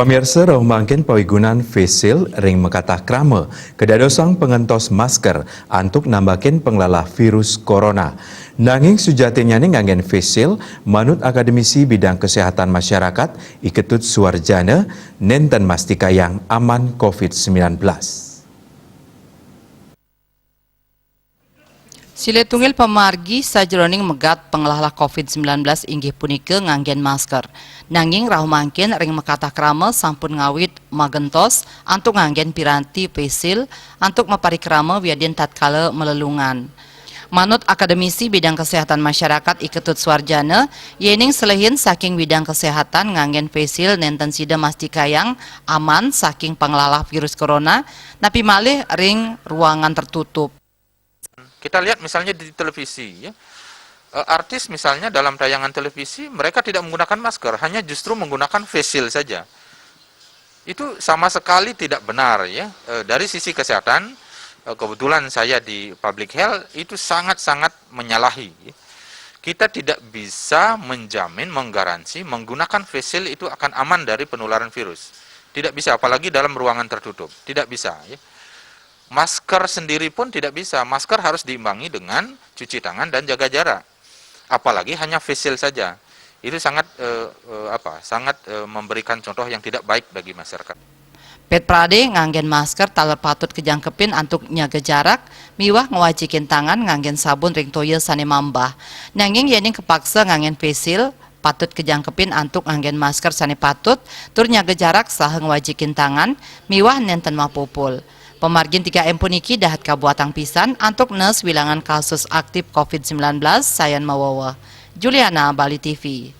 Pemirsa roh mangkin pawigunan face shield ring mekatah krama kedadosang pengentos masker antuk nambakin penglalah virus corona. Nanging sujatinya ni nganggen face shield manut akademisi bidang kesehatan masyarakat Iketut Suarjana nenten mastika yang aman COVID-19. Sile tunggal pemargi sajroning megat pengelah COVID-19 inggih punika nganggen masker. Nanging rahu mangkin ring mekatah krama sampun ngawit magentos antuk nganggen piranti pesil antuk maparikrama wiadin tatkala melelungan. Manut akademisi bidang kesehatan masyarakat Iketut Suarjana, yening selehin saking bidang kesehatan nganggen pesil nenten sida mastika yang aman saking pengelalah virus corona, napi malih ring ruangan tertutup. Kita lihat misalnya di televisi, ya, artis misalnya dalam tayangan televisi mereka tidak menggunakan masker, hanya justru menggunakan face shield saja. Itu sama sekali tidak benar, ya. Dari sisi kesehatan, kebetulan saya di public health itu sangat-sangat menyalahi. Ya. Kita tidak bisa menjamin, menggaransi menggunakan face shield itu akan aman dari penularan virus. Tidak bisa, apalagi dalam ruangan tertutup. Tidak bisa, ya. Masker sendiri pun tidak bisa. Masker harus diimbangi dengan cuci tangan dan jaga jarak. Apalagi hanya face shield saja. Itu sangat memberikan contoh yang tidak baik bagi masyarakat. Pet Prade nganggen masker taler patut kejangkepin antuk nyaga jarak, miwah ngewajikin tangan nganggen sabun ring toya sane mambah. Nanging yening kepaksa nganggen face shield, patut kejangkepin antuk nganggen masker sane patut, tur nyaga jarak saha ngewajikin tangan, miwah nenten mapupul. Pemargin 3M puniki dahat kabuatang pisan antuk nes wilangan kasus aktif COVID-19 sayan mawawa. Juliana, Bali TV.